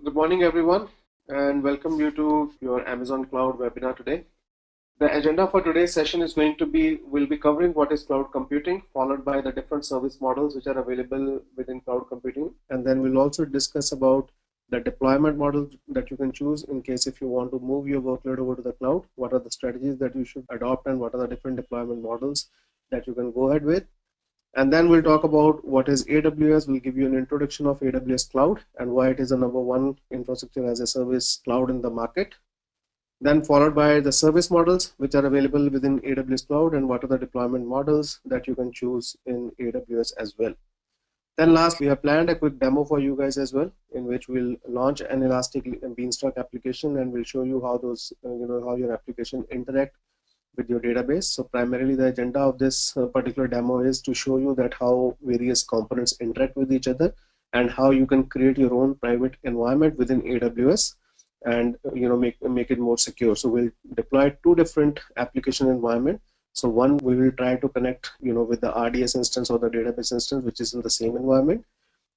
Good morning, everyone, and welcome you to your Amazon Cloud webinar today. The agenda for today's session is we'll be covering what is cloud computing, followed by the different service models which are available within cloud computing. And then we'll also discuss about the deployment model that you can choose in case if you want to move your workload over to the cloud, what are the strategies that you should adopt and what are the different deployment models that you can go ahead with. And then we'll talk about what is AWS. We'll give you an introduction of AWS Cloud and why it is the #1 infrastructure as a service cloud in the market. Then followed by the service models which are available within AWS Cloud and what are the deployment models that you can choose in AWS as well. Then last, we have planned a quick demo for you guys as well, in which we'll launch an Elastic Beanstalk application and we'll show you how those, how your application interact with your database. So primarily the agenda of this particular demo is to show you that how various components interact with each other and how you can create your own private environment within AWS and make it more secure. So we'll deploy two different application environment. So one, we will try to connect with the RDS instance or the database instance which is in the same environment,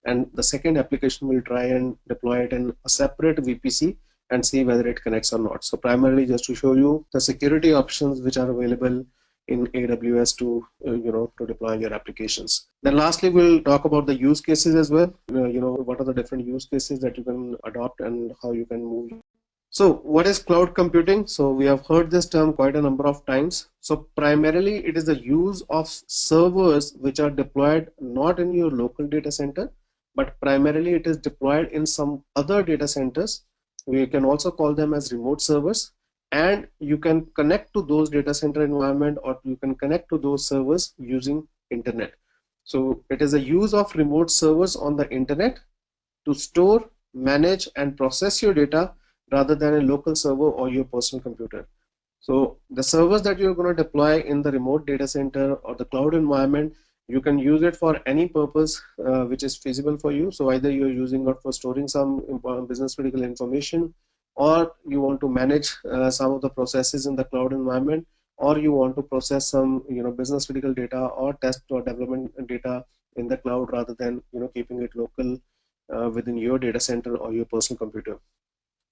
and the second application will try and deploy it in a separate VPC and see whether it connects or not. So primarily just to show you the security options which are available in AWS to to deploy your applications. Then lastly, we'll talk about the use cases as well. What are the different use cases that you can adopt and how you can move. So what is cloud computing? So we have heard this term quite a number of times. So primarily it is the use of servers which are deployed not in your local data center, but primarily it is deployed in some other data centers. We can also call them as remote servers, and you can connect to those data center environment or you can connect to those servers using internet. So it is a use of remote servers on the internet to store, manage and process your data rather than a local server or your personal computer. So the servers that you're going to deploy in the remote data center or the cloud environment, you can use it for any purpose which is feasible for you. So either you're using it for storing some business critical information, or you want to manage some of the processes in the cloud environment, or you want to process some business critical data or test or development data in the cloud rather than keeping it local within your data center or your personal computer.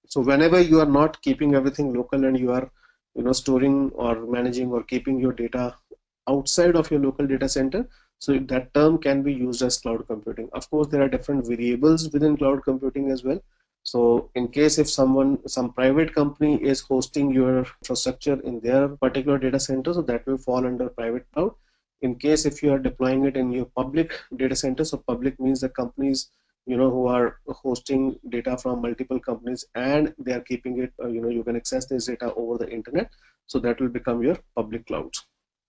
So whenever you are not keeping everything local and you are storing or managing or keeping your data outside of your local data center, so that term can be used as cloud computing. Of course, there are different variables within cloud computing as well. So in case if some private company is hosting your infrastructure in their particular data center, so that will fall under private cloud. In case if you are deploying it in your public data center, so public means the companies who are hosting data from multiple companies and they are keeping it, you can access this data over the internet, so that will become your public cloud.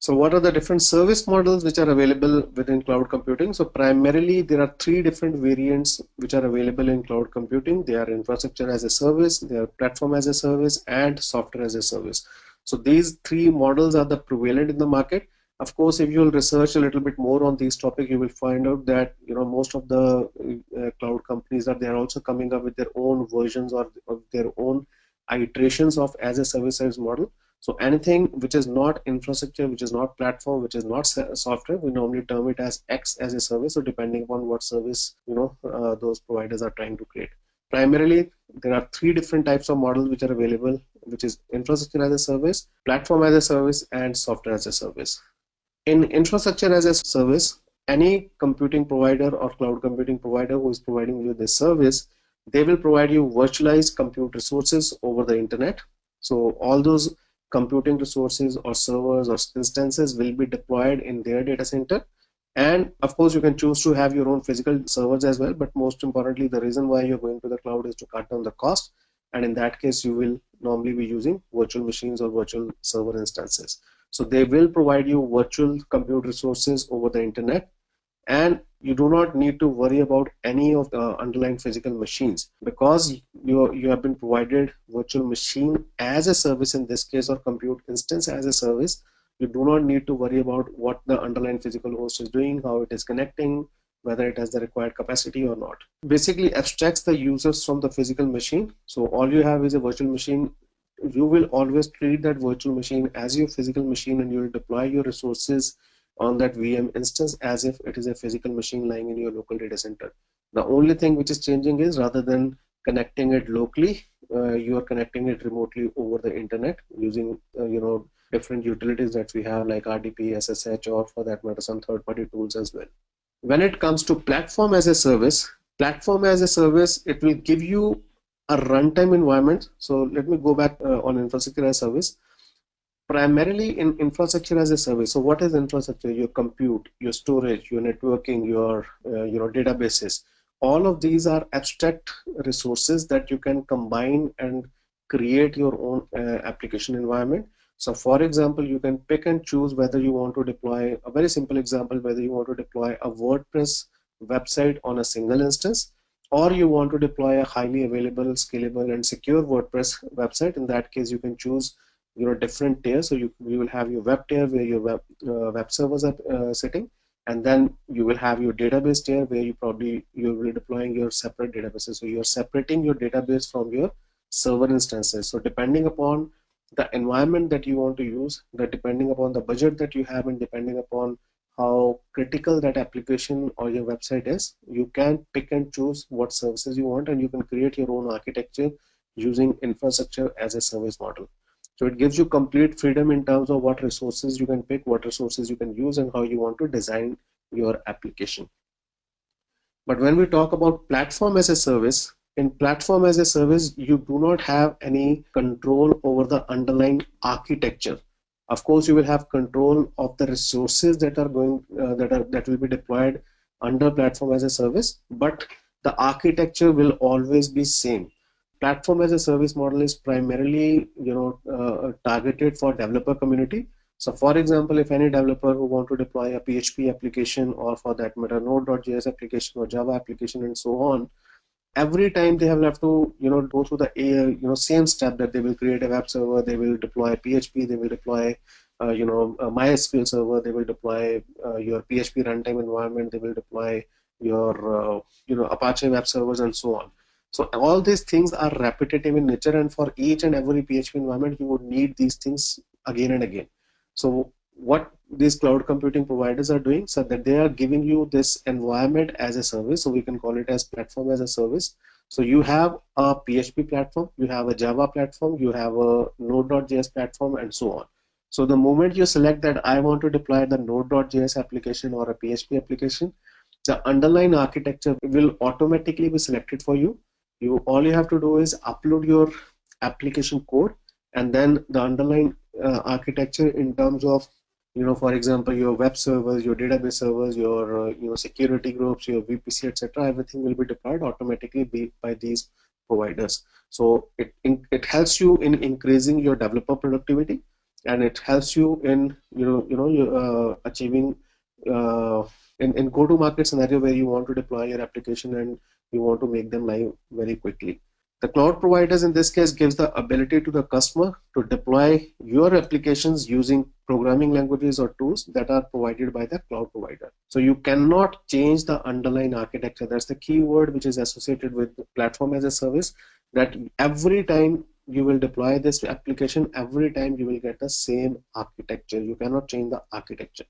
So what are the different service models which are available within cloud computing? So primarily there are three different variants which are available in cloud computing. They are infrastructure as a service, they are platform as a service, and software as a service. So these three models are the prevalent in the market. Of course, if you will research a little bit more on this topic, you will find out that most of the cloud companies they are also coming up with their own versions or their own iterations of as a service model. So anything which is not infrastructure, which is not platform, which is not software, we normally term it as X as a service. So depending upon what service those providers are trying to create. Primarily, there are three different types of models which are available, which is infrastructure as a service, platform as a service, and software as a service. In infrastructure as a service, any computing provider or cloud computing provider who is providing you this service, they will provide you virtualized compute resources over the internet. So all those computing resources or servers or instances will be deployed in their data center. And of course, you can choose to have your own physical servers as well. But most importantly, the reason why you're going to the cloud is to cut down the cost. And in that case, you will normally be using virtual machines or virtual server instances. So they will provide you virtual compute resources over the internet, and you do not need to worry about any of the underlying physical machines because you have been provided virtual machine as a service in this case, or compute instance as a service. You do not need to worry about what the underlying physical host is doing, how it is connecting, whether it has the required capacity or not. Basically abstracts the users from the physical machine. So all you have is a virtual machine. You will always treat that virtual machine as your physical machine, and you will deploy your resources on that VM instance as if it is a physical machine lying in your local data center. The only thing which is changing is rather than connecting it locally, you are connecting it remotely over the internet using different utilities that we have like RDP, SSH, or for that matter some third-party tools as well. When it comes to platform as a service, it will give you a runtime environment. So let me go back on infrastructure as a service. Primarily in infrastructure as a service. So what is infrastructure? Your compute, your storage, your networking, your databases. All of these are abstract resources that you can combine and create your own application environment. So for example, you can pick and choose whether you want to deploy a very simple example, whether you want to deploy a WordPress website on a single instance, or you want to deploy a highly available, scalable, and secure WordPress website. In that case, you can choose different tiers. So you will have your web tier where your web servers are sitting, and then you will have your database tier where you will be deploying your separate databases. So you're separating your database from your server instances. So depending upon the environment that you want to use, depending upon the budget that you have, and depending upon how critical that application or your website is, you can pick and choose what services you want, and you can create your own architecture using infrastructure as a service model. So it gives you complete freedom in terms of what resources you can pick, what resources you can use, and how you want to design your application. But when we talk about platform as a service, in platform as a service, you do not have any control over the underlying architecture. Of course, you will have control of the resources that are going that will be deployed under platform as a service, but the architecture will always be same. Platform as a service model is primarily targeted for developer community. So for example, if any developer who want to deploy a PHP application, or for that matter Node.js application or Java application and so on, every time they have to go through the same step, that they will create a web server, they will deploy PHP, they will deploy a MySQL server, they will deploy your PHP runtime environment, they will deploy your Apache web servers and so on. So all these things are repetitive in nature, and for each and every PHP environment you would need these things again and again. So what these cloud computing providers are doing, so that they are giving you this environment as a service, so we can call it as platform as a service. So you have a PHP platform, you have a Java platform, you have a Node.js platform, and so on. So the moment you select that I want to deploy the Node.js application or a PHP application, the underlying architecture will automatically be selected for you. All you have to do is upload your application code, and then the underlying architecture in terms of for example your web servers, your database servers, your security groups, your VPC, etc., everything will be deployed automatically by these providers. So it helps you in increasing your developer productivity, and it helps you in achieving in go-to-market scenario where you want to deploy your application and you want to make them live very quickly. The cloud providers in this case gives the ability to the customer to deploy your applications using programming languages or tools that are provided by the cloud provider. So you cannot change the underlying architecture. That's the key word which is associated with platform as a service, that every time you will deploy this application, every time you will get the same architecture. You cannot change the architecture.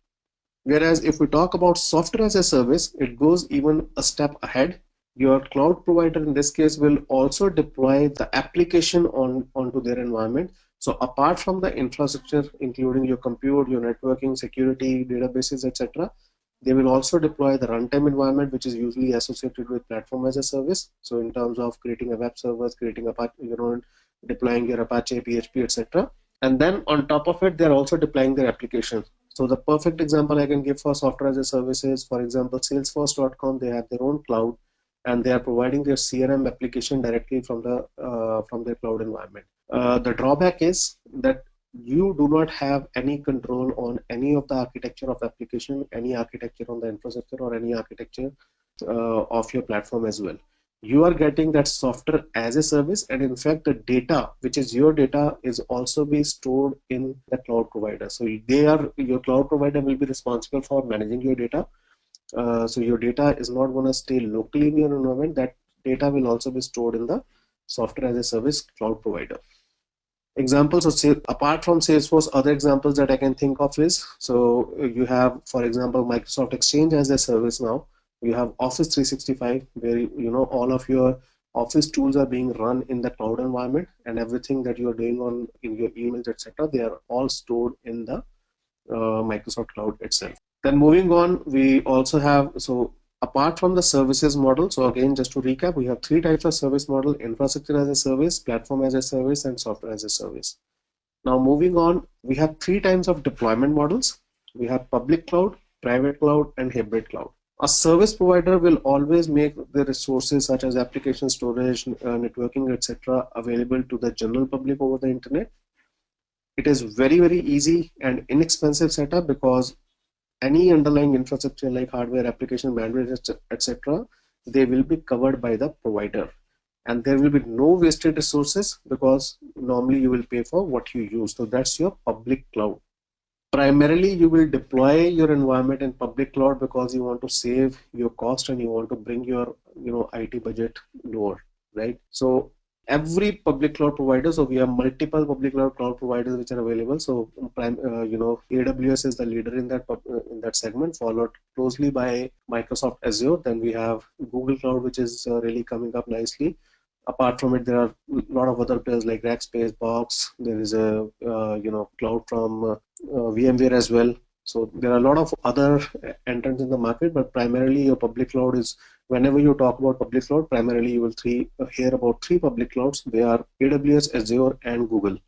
Whereas if we talk about software as a service, it goes even a step ahead. Your cloud provider in this case will also deploy the application onto their environment. So apart from the infrastructure, including your compute, your networking, security, databases, etc., they will also deploy the runtime environment, which is usually associated with platform as a service. So in terms of creating a web server, creating a deploying your Apache, PHP, etc. And then on top of it, they're also deploying their application. So the perfect example I can give for software as a service is, for example, Salesforce.com. They have their own cloud, and they are providing their CRM application directly from their cloud environment. The drawback is that you do not have any control on any of the architecture of application, any architecture on the infrastructure, or any architecture of your platform as well. You are getting that software as a service, and in fact the data, which is your data, is also be stored in the cloud provider. So your cloud provider will be responsible for managing your data. So your data is not going to stay locally in your environment. That data will also be stored in the software as a service cloud provider. Examples of apart from Salesforce, other examples that I can think of is, so you have, for example, Microsoft Exchange as a service now. You have Office 365, where all of your office tools are being run in the cloud environment, and everything that you are doing on in your emails, etc., they are all stored in the Microsoft Cloud itself. Then moving on, we also have, so apart from the services model, so again, just to recap, we have three types of service model: infrastructure as a service, platform as a service, and software as a service. Now moving on, we have three types of deployment models. We have public cloud, private cloud, and hybrid cloud. A service provider will always make the resources such as application storage, networking, etc. available to the general public over the internet. It is very easy and inexpensive setup because any underlying infrastructure like hardware, application, bandwidth, etc., they will be covered by the provider, and there will be no wasted resources because normally you will pay for what you use. So that's your public cloud. Primarily, you will deploy your environment in public cloud because you want to save your cost and you want to bring your IT budget lower, right? So every public cloud provider, so we have multiple public cloud providers which are available. So AWS is the leader in that segment, followed closely by Microsoft Azure. Then we have Google Cloud, which is really coming up nicely. Apart from it, there are a lot of other players like Rackspace, Box. There is a cloud from VMware as well. So there are a lot of other entrants in the market, but primarily your public cloud is, whenever you talk about public cloud, primarily you will hear about three public clouds. They are AWS, Azure, and Google.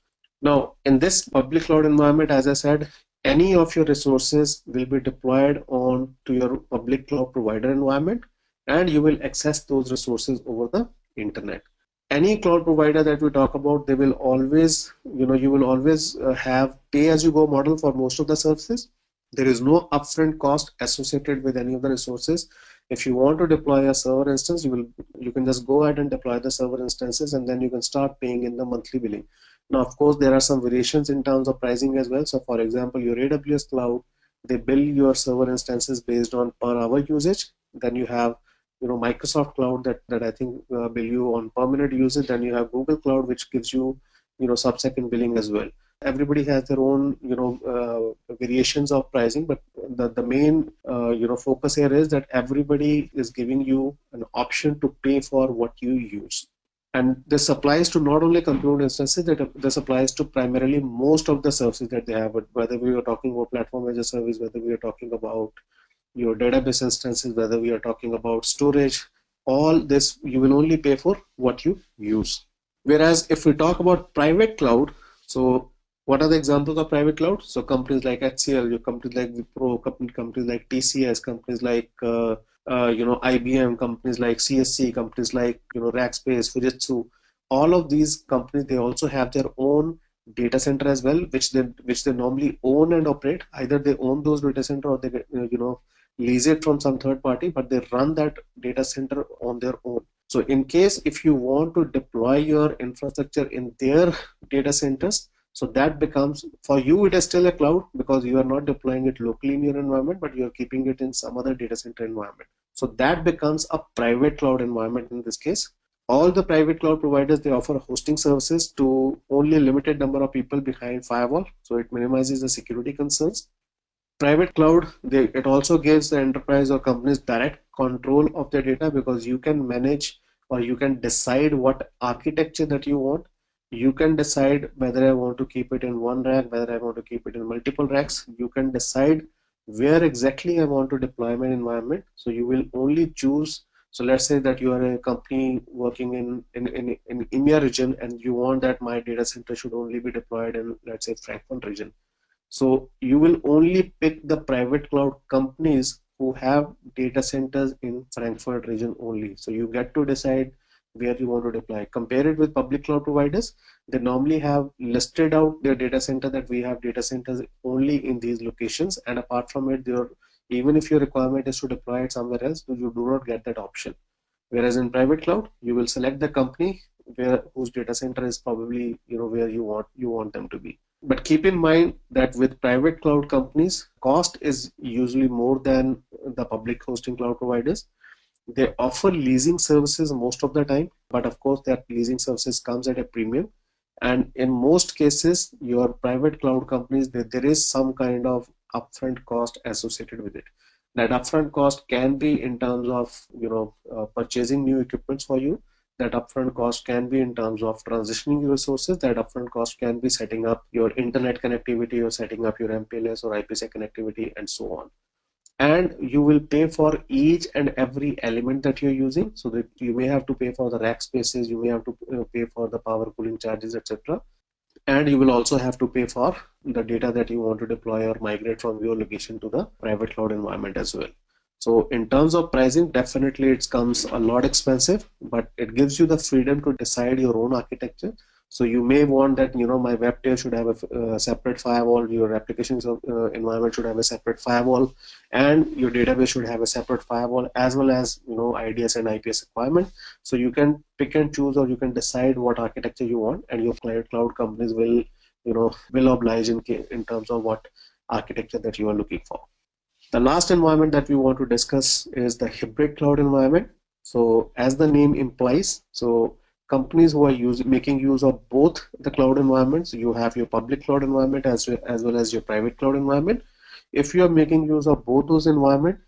Now, in this public cloud environment, as I said, any of your resources will be deployed on to your public cloud provider environment, and you will access those resources over the internet. Any cloud provider that we talk about, they will always, you will always have pay-as-you-go model for most of the services. There is no upfront cost associated with any of the resources. If you want to deploy a server instance, you can just go ahead and deploy the server instances, and then you can start paying in the monthly billing. Now, of course, there are some variations in terms of pricing as well. So, for example, your AWS cloud, they bill your server instances based on per hour usage. Then you have Microsoft Cloud that I think bill you on per minute usage. Then you have Google Cloud, which gives you sub-second billing as well. Everybody has their own variations of pricing, but the main focus here is that everybody is giving you an option to pay for what you use. And this applies to not only compute instances, this applies to primarily most of the services that they have. But whether we are talking about platform as a service, whether we are talking about your database instances, whether we are talking about storage, all this you will only pay for what you use. Whereas if we talk about private cloud, so what are the examples of private cloud? So companies like HCL, your companies like Wipro, companies like TCS, companies like IBM, companies like CSC, companies like Rackspace, Fujitsu. All of these companies, they also have their own data center as well, which they normally own and operate. Either they own those data center or they lease it from some third party, but they run that data center on their own. So in case if you want to deploy your infrastructure in their data centers, so that becomes, for you, it is still a cloud because you are not deploying it locally in your environment, but you are keeping it in some other data center environment. So that becomes a private cloud environment in this case. All the private cloud providers, they offer hosting services to only a limited number of people behind firewall. So it minimizes the security concerns. Private cloud, it also gives the enterprise or companies direct control of their data because you can manage or you can decide what architecture that you want. You can decide whether I want to keep it in one rack, whether I want to keep it in multiple racks. You can decide where exactly I want to deploy my environment. So you will only choose. So let's say that you are a company working in EMEA region and you want that my data center should only be deployed in, let's say, Frankfurt region. So you will only pick the private cloud companies who have data centers in Frankfurt region only. So you get to decide where you want to deploy. Compare it with public cloud providers. They normally have listed out their data center that we have data centers only in these locations. And apart from it, even if your requirement is to deploy it somewhere else, you do not get that option. Whereas in private cloud, you will select the company whose data center is probably where you want them to be. But keep in mind that with private cloud companies, cost is usually more than the public hosting cloud providers. They offer leasing services most of the time, but of course that leasing services comes at a premium. And in most cases, your private cloud companies, there is some kind of upfront cost associated with it. That upfront cost can be in terms of purchasing new equipments for you. That upfront cost can be in terms of transitioning your resources. That upfront cost can be setting up your internet connectivity or setting up your MPLS or IPsec connectivity and so on. And you will pay for each and every element that you're using. So that you may have to pay for the rack spaces, you may have to pay for the power cooling charges, etc. And you will also have to pay for the data that you want to deploy or migrate from your location to the private cloud environment as well. So in terms of pricing, definitely it comes a lot expensive, but it gives you the freedom to decide your own architecture. So you may want that, my web tier should have a separate firewall, your applications environment should have a separate firewall, and your database should have a separate firewall, as well as, IDS and IPS requirement. So you can pick and choose, or you can decide what architecture you want, and your cloud companies will, will oblige in terms of what architecture that you are looking for. The last environment that we want to discuss is the hybrid cloud environment. So as the name implies, so companies who are making use of both the cloud environments, you have your public cloud environment as well as your private cloud environment. If you are making use of both those environments,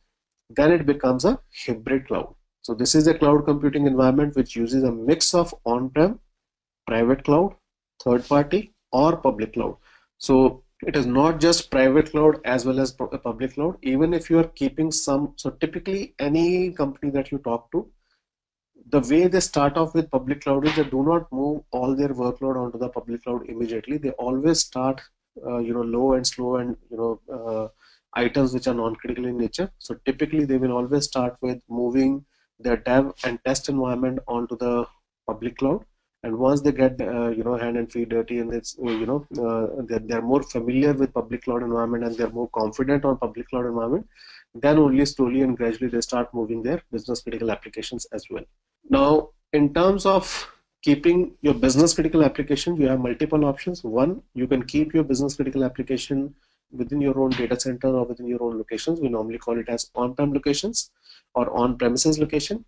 then it becomes a hybrid cloud. So this is a cloud computing environment which uses a mix of on-prem, private cloud, third party, or public cloud. So it is not just private cloud as well as public cloud. Even if you are keeping some, so typically any company that you talk to, the way they start off with public cloud is they do not move all their workload onto the public cloud immediately. They always start low and slow and items which are non-critical in nature. So typically they will always start with moving their dev and test environment onto the public cloud. And once they get hand and feet dirty, and it's they're more familiar with public cloud environment and they're more confident on public cloud environment, then only slowly and gradually they start moving their business critical applications as well. Now, in terms of keeping your business critical application, you have multiple options. One, you can keep your business critical application within your own data center or within your own locations. We normally call it as on-prem locations or on-premises location.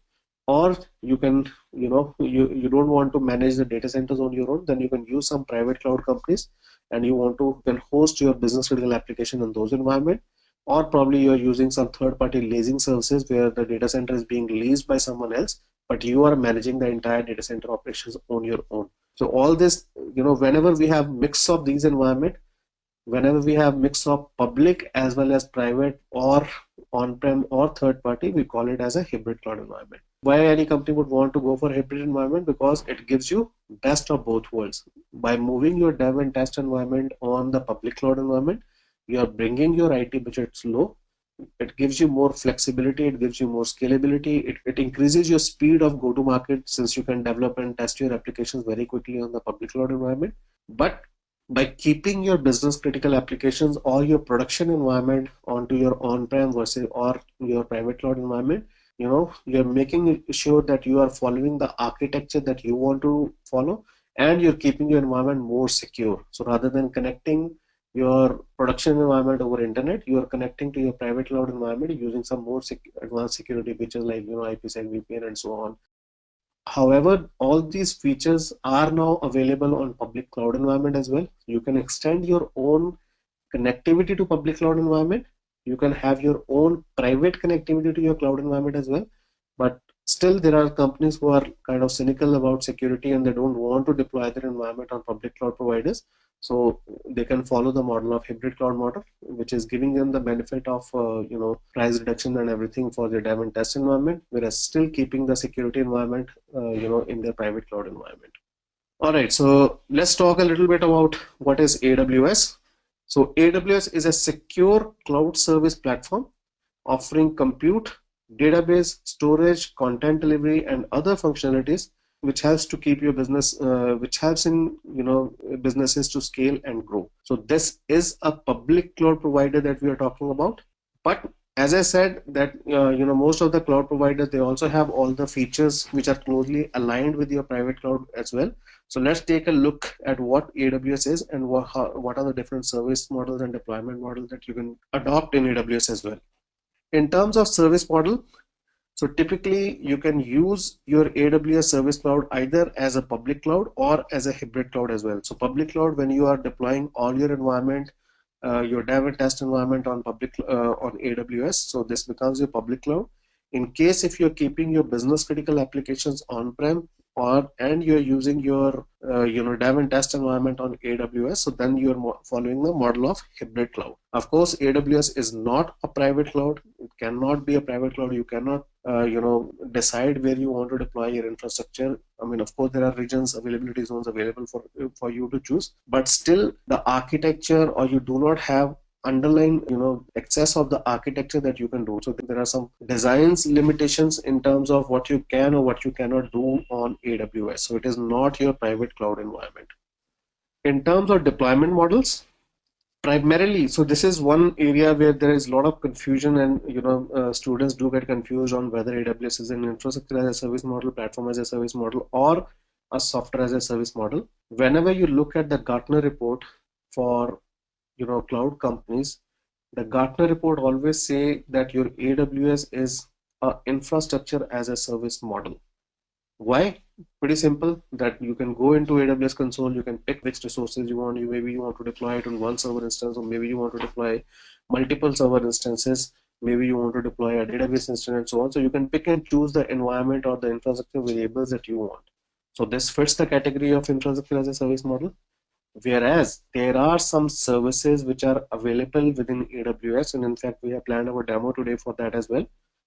Or you can, you don't want to manage the data centers on your own, then you can use some private cloud companies, and you can host your business critical application in those environments. Or probably you're using some third-party leasing services where the data center is being leased by someone else, but you are managing the entire data center operations on your own. So all this, whenever we have mix of these environments, whenever we have mix of public as well as private or on-prem or third party, we call it as a hybrid cloud environment. Why any company would want to go for a hybrid environment? Because it gives you best of both worlds. By moving your dev and test environment on the public cloud environment, you are bringing your IT budgets low. It gives you more flexibility, it gives you more scalability, it increases your speed of go-to-market, since you can develop and test your applications very quickly on the public cloud environment. But by keeping your business critical applications or your production environment onto your on-prem versus or your private cloud environment, you're making sure that you are following the architecture that you want to follow, and you're keeping your environment more secure. So rather than connecting your production environment over internet, you are connecting to your private cloud environment using some more advanced security features like IPsec, VPN, and so on. However, all these features are now available on public cloud environment as well. You can extend your own connectivity to public cloud environment. You can have your own private connectivity to your cloud environment as well. But still, there are companies who are kind of cynical about security and they don't want to deploy their environment on public cloud providers. So they can follow the model of hybrid cloud model, which is giving them the benefit of price reduction and everything for their dev and test environment, whereas still keeping the security environment in their private cloud environment. All right, so let's talk a little bit about what is AWS. So AWS is a secure cloud service platform offering compute, database, storage, content delivery, and other functionalities, which helps to keep your business, which helps in businesses to scale and grow. So this is a public cloud provider that we are talking about. But as I said, that most of the cloud providers, they also have all the features which are closely aligned with your private cloud as well. So let's take a look at what AWS is and what are the different service models and deployment models that you can adopt in AWS as well. In terms of service model, so typically you can use your AWS service cloud either as a public cloud or as a hybrid cloud as well. So public cloud, when you are deploying all your environment, your dev and test environment on on AWS, so this becomes your public cloud. In case if you're keeping your business critical applications on-prem, and you're using your dev and test environment on AWS, so then you're following the model of hybrid cloud. Of course, AWS is not a private cloud. It cannot be a private cloud. You cannot decide where you want to deploy your infrastructure. I mean, of course, there are regions, availability zones available for you to choose, but still the architecture, or you do not have underlying excess of the architecture that you can do. So there are some designs limitations in terms of what you can or what you cannot do on AWS. So it is not your private cloud environment. In terms of deployment models, primarily, so this is one area where there is a lot of confusion, and students do get confused on whether AWS is an infrastructure as a service model, platform as a service model, or a software as a service model. Whenever you look at the Gartner report for cloud companies, the Gartner report always say that your AWS is a infrastructure as a service model. Why? Pretty simple, that you can go into AWS console, you can pick which resources you want. Maybe you want to deploy it on one server instance, or maybe you want to deploy multiple server instances, maybe you want to deploy a database instance, and so on. So you can pick and choose the environment or the infrastructure variables that you want. So this fits the category of infrastructure as a service model. Whereas there are some services which are available within AWS, and in fact we have planned our demo today for that as well,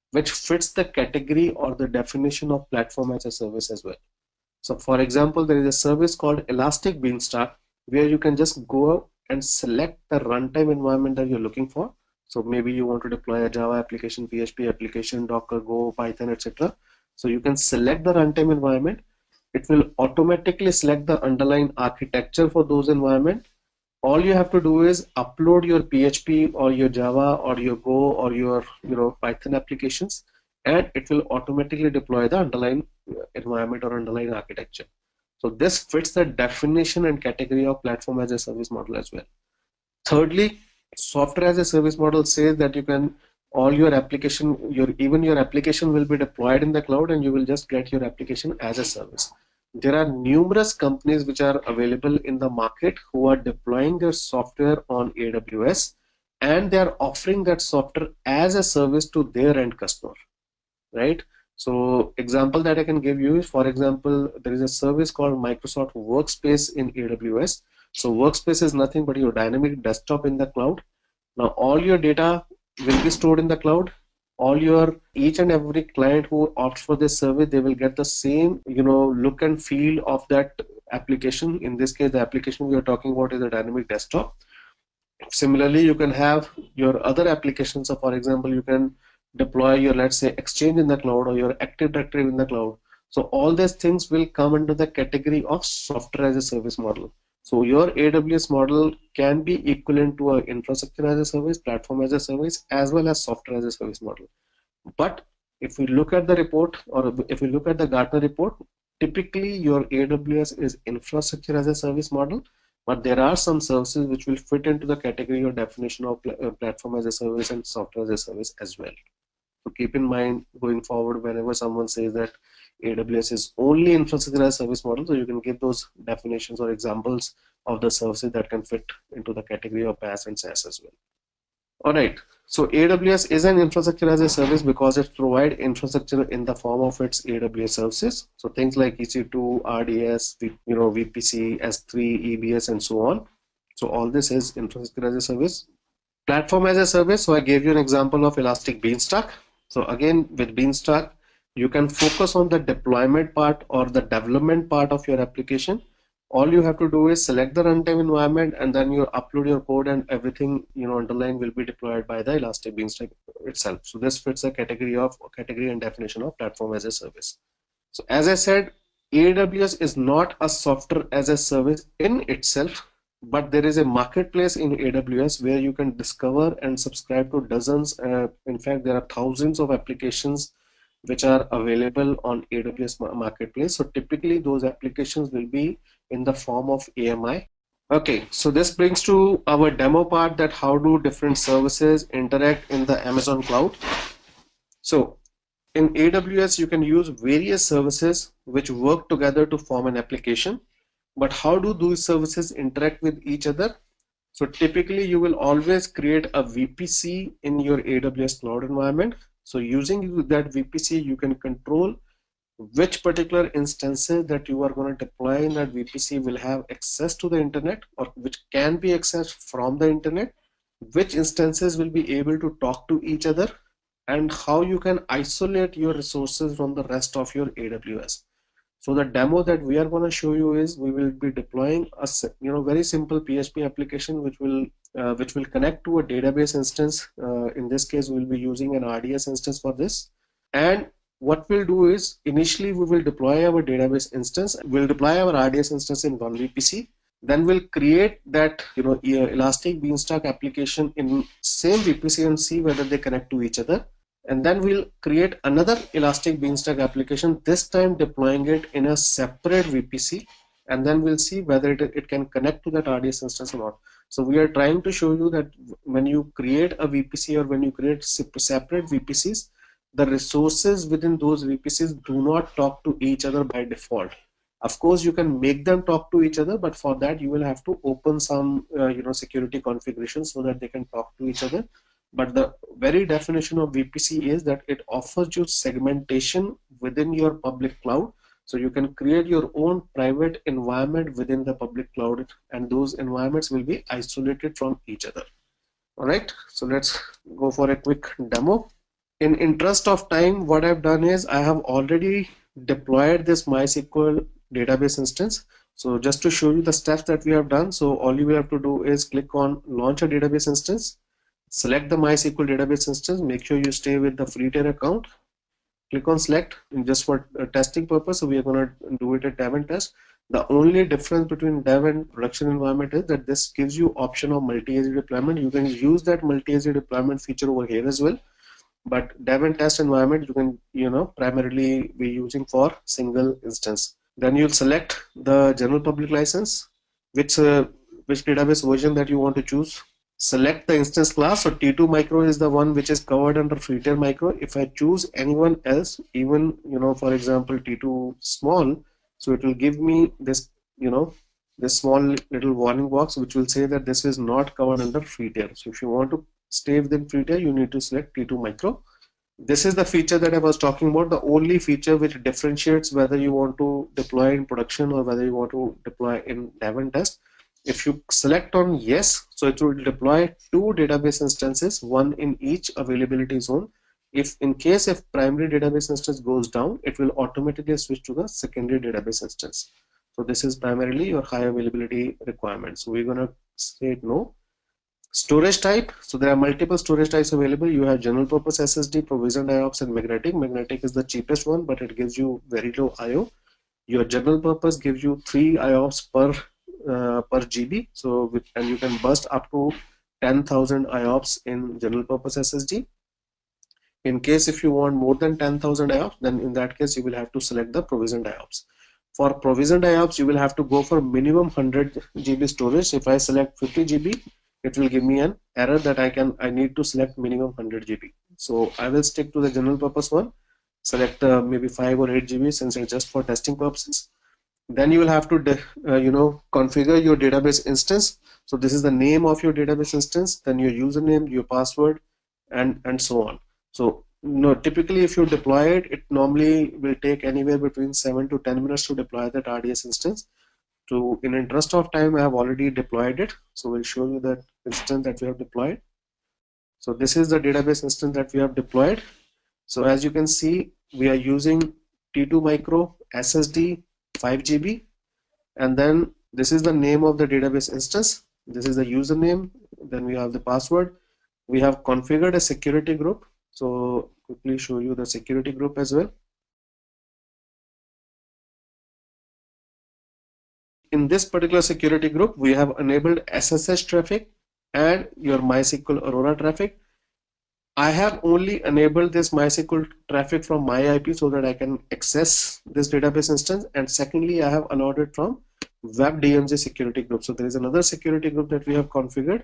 which fits the category or the definition of platform as a service as well. So for example, there is a service called Elastic Beanstalk, where you can just go and select the runtime environment that you're looking for. So maybe you want to deploy a Java application, PHP application, Docker, Go, Python, etc. So you can select the runtime environment. It will automatically select the underlying architecture for those environment. All you have to do is upload your PHP or your Java or your Go or your Python applications, and it will automatically deploy the underlying environment or underlying architecture. So this fits the definition and category of platform as a service model as well. Thirdly, software as a service model says that you can all your application, even your application will be deployed in the cloud, and you will just get your application as a service. There are numerous companies which are available in the market who are deploying their software on AWS, and they are offering that software as a service to their end customer, right? So example that I can give you is, for example, there is a service called Microsoft Workspace in AWS. So Workspace is nothing but your dynamic desktop in the cloud. Now all your data will be stored in the cloud. Each and every client who opts for this service, they will get the same look and feel of that application. In this case, the application we are talking about is a dynamic desktop. Similarly, you can have your other applications. So for example, you can deploy your, let's say, Exchange in the cloud, or your Active Directory in the cloud. So all these things will come under the category of software as a service model. So your AWS model can be equivalent to an infrastructure as a service, platform as a service, as well as software as a service model. But if we look at the report, or if we look at the Gartner report, typically your AWS is infrastructure as a service model, but there are some services which will fit into the category or definition of platform as a service and software as a service as well. So keep in mind going forward, whenever someone says that AWS is only infrastructure as a service model, so you can give those definitions or examples of the services that can fit into the category of PaaS and SaaS as well. All right, so AWS is an infrastructure as a service because it provides infrastructure in the form of its AWS services. So things like EC2, RDS, VPC, S3, EBS, and so on. So all this is infrastructure as a service. Platform as a service, so I gave you an example of Elastic Beanstalk. So again, with Beanstalk, you can focus on the deployment part or the development part of your application. All you have to do is select the runtime environment, and then you upload your code, and everything underlying will be deployed by the Elastic Beanstalk itself. So this fits the category and definition of platform as a service. So as I said, AWS is not a software as a service in itself, but there is a marketplace in AWS where you can discover and subscribe to dozens. In fact, there are thousands of applications which are available on AWS marketplace. So typically those applications will be in the form of AMI. Okay, so this brings to our demo part, that how do different services interact in the Amazon cloud. So in AWS, you can use various services which work together to form an application. But how do those services interact with each other? So typically you will always create a VPC in your AWS cloud environment. So using that VPC, you can control which particular instances that you are going to deploy in that VPC will have access to the internet or which can be accessed from the internet, which instances will be able to talk to each other, and how you can isolate your resources from the rest of your AWS. So the demo that we are going to show you is we will be deploying a very simple PHP application which will connect to a database instance. In this case, we'll be using an RDS instance for this. And what we'll do is initially we will deploy our database instance. We'll deploy our RDS instance in one VPC. Then we'll create that Elastic Beanstalk application in same VPC and see whether they connect to each other. And then we'll create another Elastic Beanstalk application, this time deploying it in a separate VPC, and then we'll see whether it can connect to that RDS instance or not. So we are trying to show you that when you create a VPC or when you create separate VPCs, the resources within those VPCs do not talk to each other by default. Of course, you can make them talk to each other, but for that you will have to open some security configurations so that they can talk to each other. But the very definition of VPC is that it offers you segmentation within your public cloud. So you can create your own private environment within the public cloud, and those environments will be isolated from each other. All right, so let's go for a quick demo. In interest of time, what I've done is I have already deployed this MySQL database instance. So just to show you the steps that we have done, so all you will have to do is click on launch a database instance, select the MySQL database instance, make sure you stay with the free tier account, click on select, and just for testing purpose, so we are going to do it at dev and test. The only difference between dev and production environment is that this gives you option of multi-AZ deployment. You can use that multi-AZ deployment feature over here as well, but dev and test environment you can primarily be using for single instance. Then you'll select the general public license, which database version that you want to choose. Select the instance class. So T2 micro is the one which is covered under free tier micro. If I choose anyone else, even for example T2 small, so it will give me this this small little warning box which will say that this is not covered under free tier. So if you want to stay within free tier, you need to select T2 micro. This is the feature that I was talking about, the only feature which differentiates whether you want to deploy in production or whether you want to deploy in dev and test. If you select on yes, so it will deploy two database instances, one in each availability zone. If primary database instance goes down, it will automatically switch to the secondary database instance. So this is primarily your high availability requirement. So we're going to say no. Storage type, so there are multiple storage types available. You have general purpose SSD, provisioned IOPS, and magnetic. Magnetic is the cheapest one, but it gives you very low IO. Your general purpose gives you 3 IOPS per GB, so and you can burst up to 10,000 IOPS in general purpose SSD. In case if you want more than 10,000 IOPS, then in that case you will have to select the provisioned IOPS. For provisioned IOPS, you will have to go for minimum 100 GB storage. If I select 50 GB, it will give me an error that I need to select minimum 100 GB. So I will stick to the general purpose one, select maybe 5 or 8 GB since it's just for testing purposes. Then you will have to configure your database instance. So this is the name of your database instance, then your username, your password, and so on. So typically if you deploy it, it normally will take anywhere between 7 to 10 minutes to deploy that RDS instance. So in interest of time, I have already deployed it. So we'll show you that instance that we have deployed. So this is the database instance that we have deployed. So as you can see, we are using T2 micro SSD 5 GB, and then this is the name of the database instance. This is the username. Then we have the password. We have configured a security group. So quickly show you the security group as well. In this particular security group, we have enabled SSH traffic and your MySQL Aurora traffic. I have only enabled this MySQL traffic from my IP so that I can access this database instance. And secondly, I have allowed it from WebDMZ security group. So there is another security group that we have configured,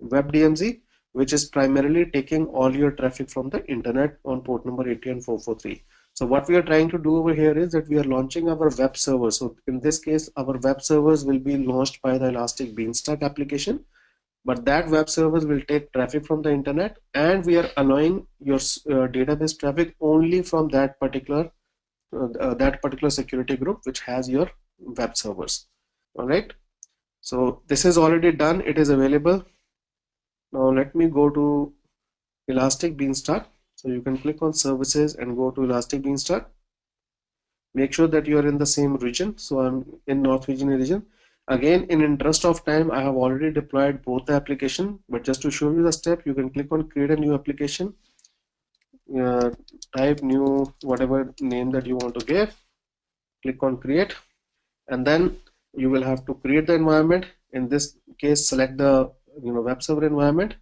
WebDMZ, which is primarily taking all your traffic from the internet on port number 80 and 443. So what we are trying to do over here is that we are launching our web server. So in this case, our web servers will be launched by the Elastic Beanstalk application. but that web server will take traffic from the internet, and we are allowing your database traffic only from that particular security group which has your web servers. All right, so this is already done, it is available. Now let me go to Elastic Beanstalk. So you can click on services and go to Elastic Beanstalk. Make sure that you are in the same region. So I'm in North Virginia region. Again, in interest of time, I have already deployed both the application, but just to show you the step, you can click on create a new application. Type new whatever name that you want to give. Click on create, and then you will have to create the environment. In this case, select the web server environment.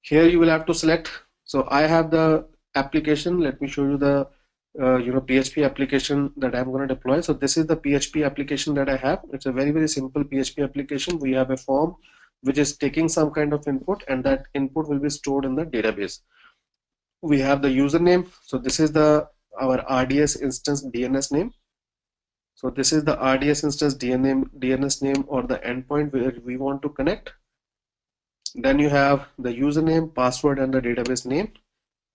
Here you will have to select. So I have the application. Let me show you the PHP application that I'm going to deploy. So this is the PHP application that I have. It's a very simple PHP application. We have a form which is taking some kind of input, and that input will be stored in the database. We have the username. So this is our RDS instance DNS name. So this is the RDS instance DNS name or the endpoint where we want to connect. Then you have the username, password, and the database name.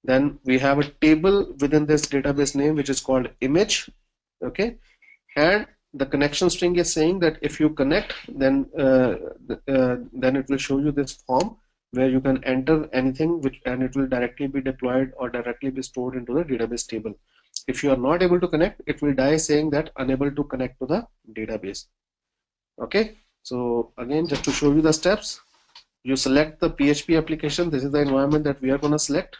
Then we have a table within this database name which is called image. Okay, and the connection string is saying that if you connect, then it will show you this form where you can enter anything and it will directly be deployed or directly be stored into the database table. If you are not able to connect, it will die saying that unable to connect to the database. Okay, so again, just to show you the steps, you select the PHP application. This is the environment that we are going to select.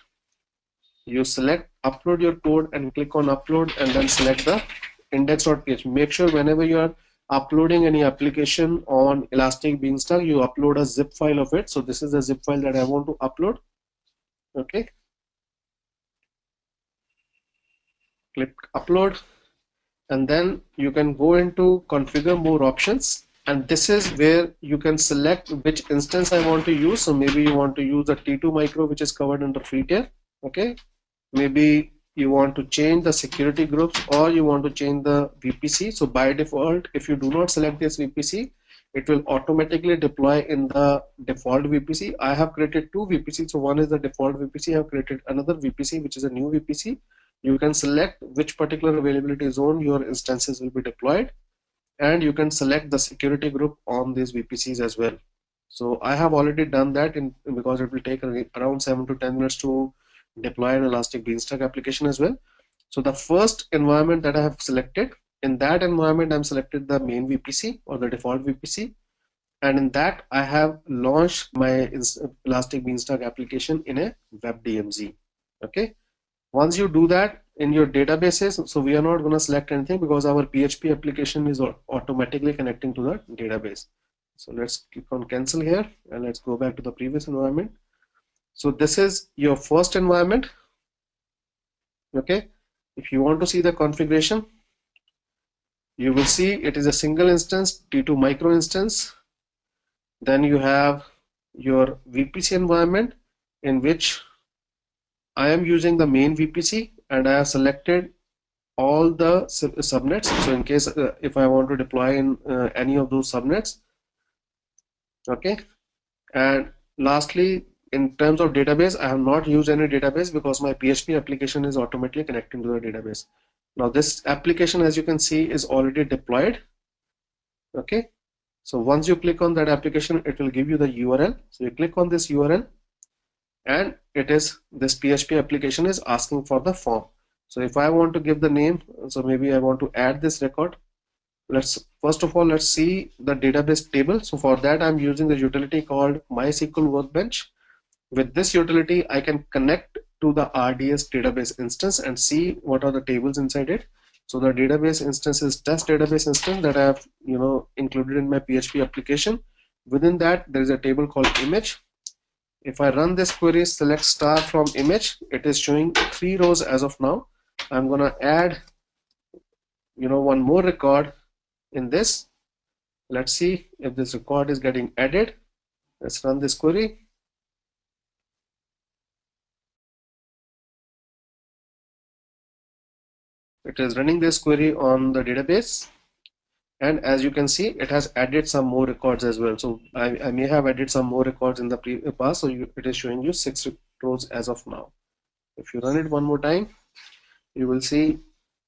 You select upload your code and click on upload, and then select the index.php. Make sure whenever you are uploading any application on Elastic Beanstalk, you upload a zip file of it. So this is the zip file that I want to upload. Okay, click upload, and then you can go into configure more options, and this is where you can select which instance I want to use. So maybe you want to use the T2 micro which is covered under free tier. Okay, maybe you want to change the security groups, or you want to change the VPC. So by default, if you do not select this VPC, it will automatically deploy in the default VPC. I have created two VPC. So one is the default VPC. I have created another VPC which is a new VPC. You can select which particular availability zone your instances will be deployed, and you can select the security group on these VPCs as well. So I have already done that because it will take around 7 to 10 minutes to deploy an Elastic Beanstalk application as well. So the first environment that I have selected, in that environment I'm selected the main VPC or the default VPC, and in that I have launched my Elastic Beanstalk application in a web DMZ. Okay, once you do that in your databases, so we are not going to select anything because our PHP application is automatically connecting to the database. So let's click on cancel here, and let's go back to the previous environment. So this is your first environment. Okay, if you want to see the configuration, you will see it is a single instance, T2 micro instance. Then you have your VPC environment in which I am using the main VPC, and I have selected all the subnets. So in case if I want to deploy in any of those subnets. Okay, and lastly, in terms of database, I have not used any database because my PHP application is automatically connecting to the database. Now this application, as you can see, is already deployed. Okay, so once you click on that application, it will give you the URL. So you click on this URL, and it is this PHP application is asking for the form. So if I want to give the name, so maybe I want to add this record. First of all, let's see the database table. So for that, I'm using the utility called MySQL Workbench. With this utility, I can connect to the RDS database instance and see what are the tables inside it. So the database instance is test database instance that I have included in my PHP application. Within that, there is a table called image. If I run this query, select star from image, it is showing 3 rows as of now. I'm gonna add one more record in this. Let's see if this record is getting added. Let's run this query. It is running this query on the database. And as you can see, it has added some more records as well. So I may have added some more records in the past, so it is showing you 6 rows as of now. If you run it one more time, you will see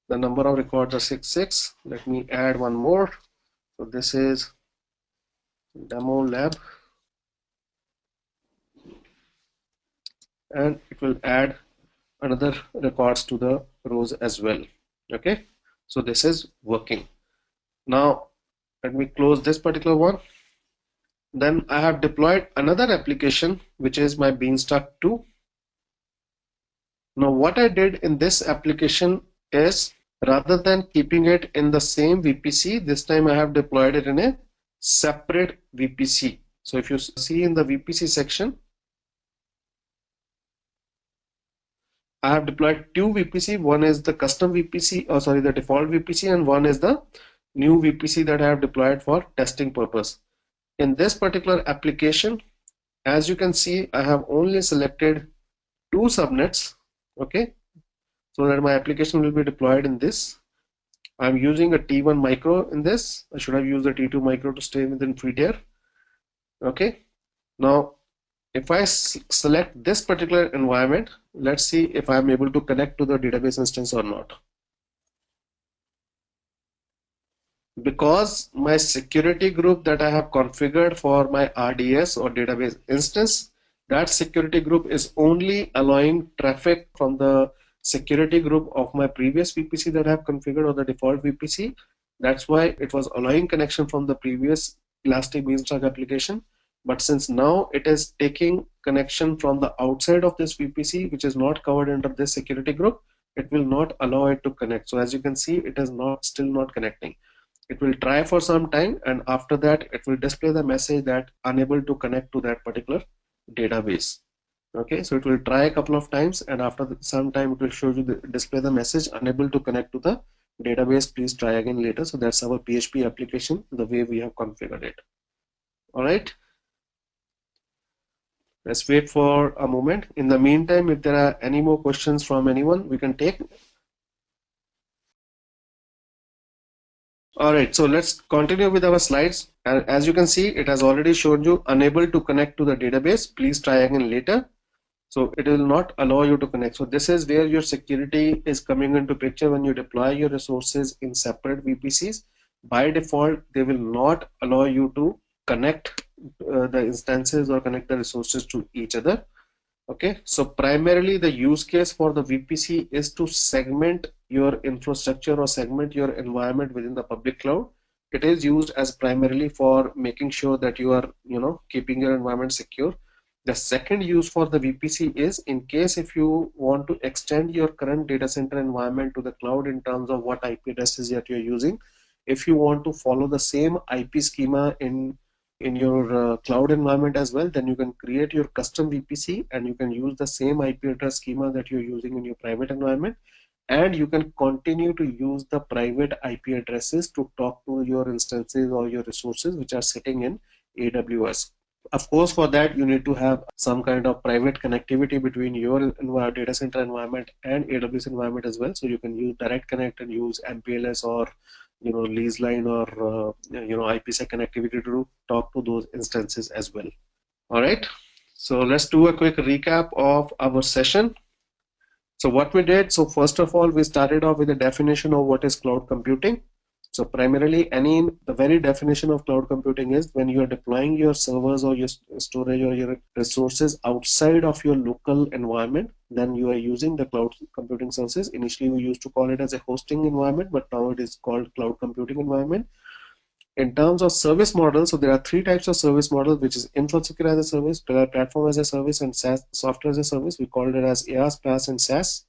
the number of records are 66. Let me add one more. So this is demo lab, and it will add another records to the rows as well. Okay, so this is working. Now let me close this particular one. Then I have deployed another application, which is my Beanstalk 2. Now what I did in this application is, rather than keeping it in the same VPC, this time I have deployed it in a separate VPC. So if you see in the VPC section, I have deployed two VPC. One is the custom VPC, or sorry, the default VPC, and one is the new VPC that I have deployed for testing purpose. In this particular application, as you can see, I have only selected two subnets, okay, so that my application will be deployed in this. I'm using a T1 micro in this. I should have used the T2 micro to stay within free tier. Okay, now if I select this particular environment, let's see if I'm able to connect to the database instance or not. Because my security group that I have configured for my RDS or database instance, that security group is only allowing traffic from the security group of my previous VPC that I have configured, or the default VPC. That's why it was allowing connection from the previous Elastic Beanstalk application. But since now it is taking connection from the outside of this VPC, which is not covered under this security group, it will not allow it to connect. So as you can see, it is still not connecting. It will try for some time, and after that it will display the message that unable to connect to that particular database. Okay, so it will try a couple of times, and after some time it will show you display the message unable to connect to the database, please try again later. So that's our PHP application, the way we have configured it. All right, let's wait for a moment. In the meantime, if there are any more questions from anyone, we can take. All right, so let's continue with our slides. And as you can see, it has already shown you unable to connect to the database. Please try again later. So it will not allow you to connect. So this is where your security is coming into picture when you deploy your resources in separate VPCs. By default, they will not allow you to connect the instances or connect the resources to each other. Okay, so primarily the use case for the VPC is to segment your infrastructure or segment your environment within the public cloud. It is used as primarily for making sure that you are, keeping your environment secure. The second use for the VPC is in case if you want to extend your current data center environment to the cloud in terms of what IP addresses that you're using. If you want to follow the same IP schema in your cloud environment as well, then you can create your custom VPC and you can use the same IP address schema that you're using in your private environment, and you can continue to use the private IP addresses to talk to your instances or your resources which are sitting in AWS. Of course, for that you need to have some kind of private connectivity between your data center environment and AWS environment as well. So you can use direct connect and use MPLS or lease line or IPsec connectivity to talk to those instances as well. All right, so let's do a quick recap of our session. So what we did, so first of all, we started off with a definition of what is cloud computing. So primarily, the very definition of cloud computing is when you are deploying your servers or your storage or your resources outside of your local environment, then you are using the cloud computing services. Initially, we used to call it as a hosting environment, but now it is called cloud computing environment. In terms of service models, so there are three types of service models, which is infrastructure as a service, platform as a service, and SaaS, software as a service. We called it as IaaS, PaaS, and SaaS.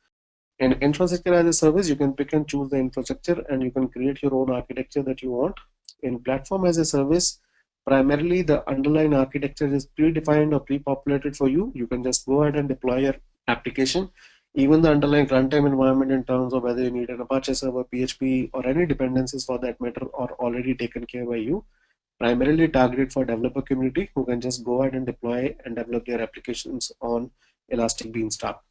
In infrastructure as a service, you can pick and choose the infrastructure and you can create your own architecture that you want. In platform as a service, primarily the underlying architecture is predefined or pre-populated for you. You can just go ahead and deploy your application. Even the underlying runtime environment in terms of whether you need an Apache server, PHP, or any dependencies for that matter are already taken care by you. Primarily targeted for developer community who can just go ahead and deploy and develop their applications on Elastic Beanstalk.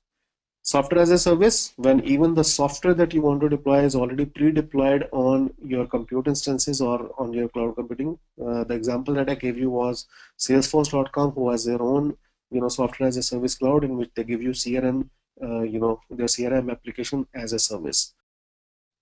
Software as a service, when even the software that you want to deploy is already pre-deployed on your compute instances or on your cloud computing. The example that I gave you was Salesforce.com, who has their own, software as a service cloud in which they give you CRM, their CRM application as a service.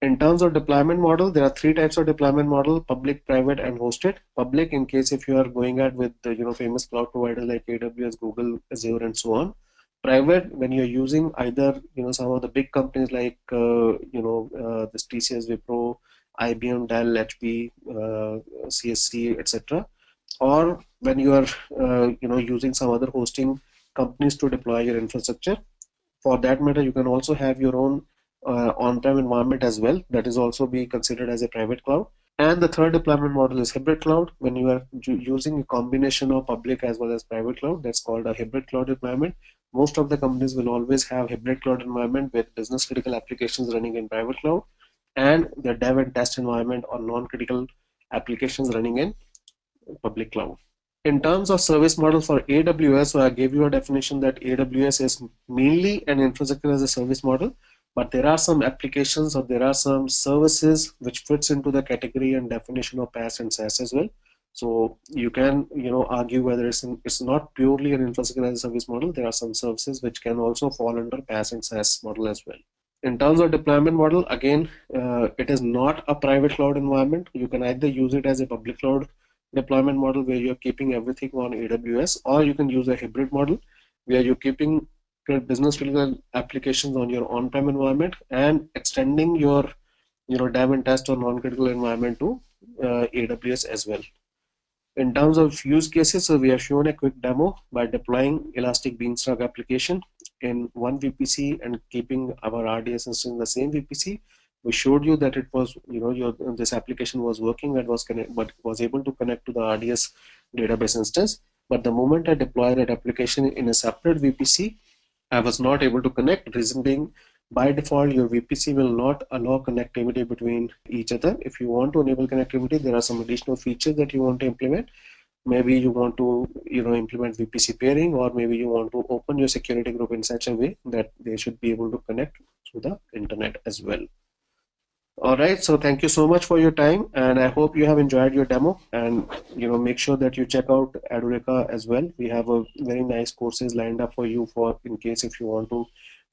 In terms of deployment model, there are three types of deployment model: public, private, and hosted. Public, in case if you are going out with the famous cloud provider like AWS, Google, Azure, and so on. Private, when you're using either some of the big companies like this TCS, Wipro, IBM, Dell, HP, CSC, etc. Or when you are using some other hosting companies to deploy your infrastructure. For that matter, you can also have your own on-prem environment as well. That is also be considered as a private cloud. And the third deployment model is hybrid cloud. When you are using a combination of public as well as private cloud, that's called a hybrid cloud deployment. Most of the companies will always have hybrid cloud environment with business critical applications running in private cloud and the dev and test environment or non-critical applications running in public cloud. In terms of service model for AWS, so I gave you a definition that AWS is mainly an infrastructure as a service model, but there are some applications or there are some services which fits into the category and definition of PaaS and SaaS as well. So you can argue whether it's not purely an infrastructure as a service model. There are some services which can also fall under PaaS and SaaS model as well. In terms of deployment model, again, it is not a private cloud environment. You can either use it as a public cloud deployment model where you're keeping everything on AWS, or you can use a hybrid model where you're keeping business critical applications on your on-prem environment and extending your dev and test or non-critical environment to AWS as well. In terms of use cases, so we have shown a quick demo by deploying Elastic Beanstalk application in one VPC and keeping our RDS instance in the same VPC. We showed you that it was, this application was working and was able to connect to the RDS database instance. But the moment I deploy that application in a separate VPC, I was not able to connect. Reason being, by default, your VPC will not allow connectivity between each other. If you want to enable connectivity, there are some additional features that you want to implement. Maybe you want to implement VPC pairing, or maybe you want to open your security group in such a way that they should be able to connect through the internet as well. All right, so thank you so much for your time, and I hope you have enjoyed your demo. And make sure that you check out Edureka as well. We have a very nice courses lined up for you in case if you want to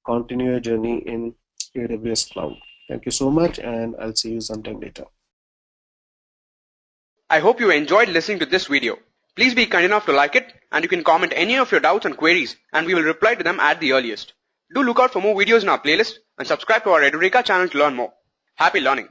continue your journey in AWS Cloud. Thank you so much, and I'll see you sometime later. I hope you enjoyed listening to this video. Please be kind enough to like it, and you can comment any of your doubts and queries, and we will reply to them at the earliest. Do look out for more videos in our playlist and subscribe to our Edureka channel to learn more. Happy learning!